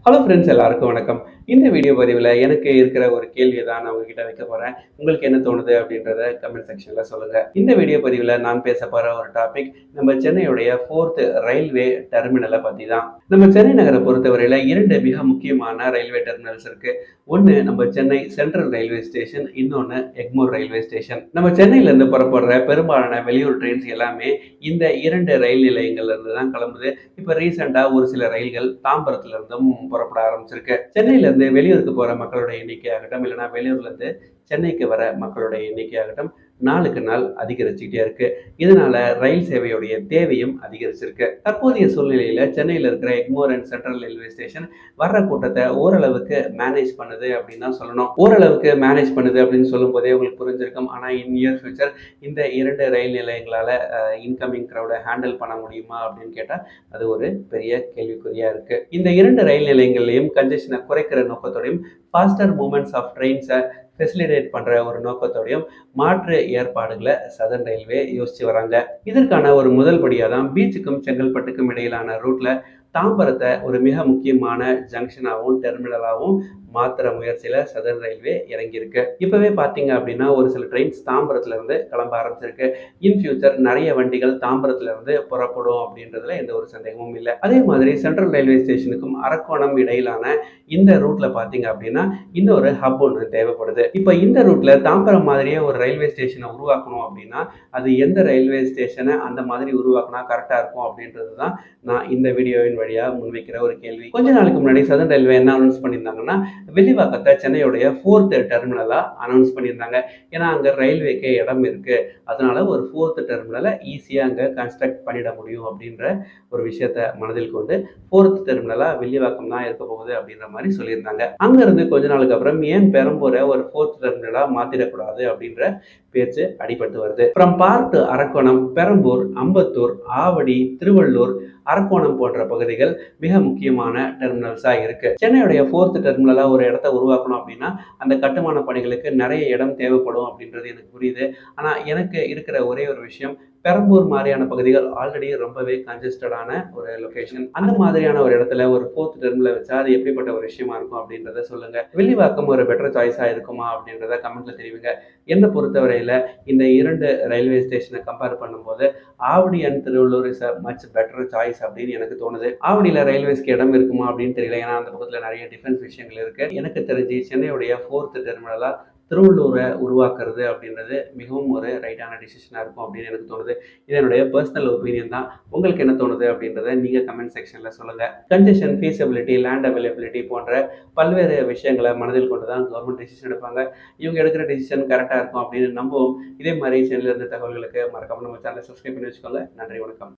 Hello friends எல்லாருக்கும் வணக்கம். இந்த வீடியோ பதிவுல எனக்கு இருக்கிற ஒரு கேள்விய தான் நான் உங்ககிட்ட வைக்க போறேன். உங்களுக்கு என்ன தோணுது அப்படின்றத கமெண்ட் செக்ஷன்ல சொல்லுங்க. இந்த வீடியோ பதிவுல நான் பேச போற ஒரு டாபிக் நம்ம சென்னையுடைய 4த் ரயில்வே டெர்மினல பத்தி தான். நம்ம சென்னை நகர பொறுத்தவரையில 2 மிக முக்கியமான ரயில்வே டெர்மினல்ஸ் இருக்கு. ஒண்ணு நம்ம சென்னை சென்ட்ரல் ரயில்வே ஸ்டேஷன், இன்னொன்னு எக்மோர் ரயில்வே ஸ்டேஷன். நம்ம சென்னையில இருந்து புறப்படுற பெரும்பாலான வெளியூர் ட்ரெயின்ஸ் எல்லாமே இந்த 2 ரயில் நிலையங்கள்ல இருந்து தான் கிளம்புது. இப்ப ரீசெண்டா ஒரு சில ரயில்கள் தாம்பரத்துல இருந்தும் புறப்பட ஆரம்பிச்சிருக்கு. சென்னையில இருந்து வெளியூருக்கு போற மக்களோட எண்ணிக்கையாகட்டும், இல்லைன்னா வெளியூர்ல இருந்து சென்னைக்கு வர மக்களுடைய எண்ணிக்கையாகட்டும் நாளுக்கு நாள் அதிகரிச்சுக்கிட்டே இருக்கு. இதனால ரயில் சேவையுடைய தேவையும் அதிகரிச்சிருக்கு. தற்போதைய சூழ்நிலையில சென்னையில இருக்கிற Egmore and central railway station வர்ற கூட்டத்தை ஓரளவுக்கு மேனேஜ் பண்ணுது அப்படின்னு தான் சொல்லணும். ஓரளவுக்கு மேனேஜ் பண்ணுது அப்படின்னு சொல்லும் போதே உங்களுக்கு புரிஞ்சிருக்கும். ஆனா இன் நியர் ஃபியூச்சர் இந்த 2 ரயில் நிலையங்களால இன்கமிங் கிரௌட ஹேண்டில் பண்ண முடியுமா அப்படின்னு கேட்டா அது ஒரு பெரிய கேள்விக்குறியா இருக்கு. இந்த 2 ரயில் நிலையங்கள்லையும் கன்ஜெஷனை குறைக்கிற நோக்கத்தோடையும் ஃபாஸ்டர் மூவ்மெண்ட்ஸ் ஆஃப் ட்ரெயின்ஸை ஃபெசிலிட்டேட் பண்ற ஒரு நோக்கத்தோடையும் மாற்று ஏற்பாடுகளை சதர்ன் ரயில்வே யோசிச்சு வராங்க. இதற்கான ஒரு முதல் படியா தான் பீச்சுக்கும் செங்கல்பட்டுக்கும் இடையிலான ரூட்ல தாம்பரத்தை ஒரு மிக முக்கியமான ஜங்ஷனாகவும் டெர்மினலாகவும் மாத்திர முயற்சியில சதர்ன் ரயில்வே இறங்கியிருக்கு. இப்பவே பாத்தீங்க அப்படின்னா ஒரு சில ட்ரெயின்ஸ் தாம்பரத்துல இருந்து கிளம்ப ஆரம்பிச்சிருக்கு. இன் ஃபியூச்சர் நிறைய வண்டிகள் தாம்பரத்துல இருந்து புறப்படும் அப்படின்றதுல எந்த ஒரு சந்தேகமும் இல்லை. அதே மாதிரி சென்ட்ரல் ரயில்வே ஸ்டேஷனுக்கும் அரக்கோணம் இடையிலான இந்த ரூட்ல பாத்தீங்க அப்படின்னா இன்னொரு ஹப் ஒன்று தேவைப்படுது. இப்ப இந்த ரூட்ல தாம்பரம் மாதிரியே ஒரு ரயில்வே ஸ்டேஷனை உருவாக்கணும் அப்படின்னா அது எந்த ரயில்வே ஸ்டேஷனை அந்த மாதிரி உருவாக்குனா கரெக்டா இருக்கும் அப்படின்றது தான் நான் இந்த வீடியோவின் வழியா முன்வைக்கிற ஒரு கேள்வி. கொஞ்ச நாளுக்கு முன்னாடி சதர்ன் ரயில்வே என்ன அனௌன்ஸ் பண்ணியிருந்தாங்கன்னா வில்லிவாக்கத்தை சென்னையுடைய 4th டெர்மினலா அனௌன்ஸ் பண்ணியிருந்தாங்க. ஏன்னா அங்க ரயில்வேக்கு இடம் இருக்கு, அதனால ஒரு 4th டெர்மினலை ஈஸியா அங்க கன்ஸ்ட்ரக்ட் பண்ணிட முடியும் அப்படின்ற ஒரு விஷயத்த மனதில் கொண்டு 4th டெர்மினலா வில்லிவாக்கம் தான் இருக்க போகுது அப்படின்ற மாதிரி சொல்லியிருந்தாங்க. அங்க இருந்து கொஞ்ச நாளுக்கு அப்புறம் ஏன் பெரம்பூரை ஒரு 4th டெர்மினலா மாத்திடக்கூடாது அப்படின்ற பேச்சு அடிபட்டு வருது. From park to Arakkonam, Perambur, Ambattur, Avadi, Tiruvallur, Arakkonam போன்ற பகுதிகள் மிக முக்கியமான டெர்மினல்ஸா இருக்கு. சென்னையுடைய 4th டெர்மினலா ஒரு இடத்த உருவாக்கணும் அப்படின்னா அந்த கட்டுமான பணிகளுக்கு நிறைய இடம் தேவைப்படும் அப்படின்றது எனக்கு புரியுது. ஆனா எனக்கு இருக்கிற ஒரே ஒரு விஷயம், பெரம்பூர் மாதிரியான பகுதிகள் ஆல்ரெடி ரொம்பவே கன்ஜஸ்டடான ஒரு லொகேஷன். அந்த மாதிரியான ஒரு இடத்துல ஒரு 4th டெர்மினல் வச்சா அது எப்படிப்பட்ட ஒரு விஷயமா இருக்கும் அப்படின்றத சொல்லுங்க. வில்லிவாக்கம் ஒரு பெட்டர் சாய்ஸா இருக்குமா அப்படின்றத கமெண்ட்ல தெரிவிங்க. என்னை பொறுத்தவரையில இந்த 2 ரயில்வே ஸ்டேஷனை கம்பேர் பண்ணும்போது Avadi and Tiruvallur is a much better choice அப்படின்னு எனக்கு தோணுது. ஆவடியில ரயில்வேஸ்க்கு இடம் இருக்குமா அப்படின்னு தெரியல. ஏன்னா அந்த பக்கத்துல நிறைய டிஃபென்ஸ் விஷயங்கள் இருக்கு. எனக்கு தெரிஞ்சு சென்னையுடைய 4th டெர்மினலா திருவள்ளூரை உருவாக்குறது அப்படின்றது மிகவும் ஒரு ரைட்டான டிசிஷனா இருக்கும் அப்படின்னு எனக்கு தோணுது. இது என்னுடைய பர்சனல் ஒப்பீனியன் தான். உங்களுக்கு என்ன தோணுது அப்படின்றத நீங்க கமெண்ட் செக்ஷன்ல சொல்லுங்க. கன்ஜெஷன், ஃபீஸபிலிட்டி, லேண்ட் அவைலபிலிட்டி போன்ற பல்வேறு விஷயங்களை மனதில் கொண்டு தான் கவர்மெண்ட் டிசிஷன் எடுப்பாங்க. இவங்க எடுக்கிற டிசிஷன் கரெக்டா இருக்கும் அப்படின்னு நம்புவோம். இதே மாதிரி சேனல்ல இருந்து தகவல்களுக்கு மறக்காம நம்ம சேனலை சப்ஸ்கிரைப் பண்ணி வச்சுக்கோங்க. நன்றி, வணக்கம்.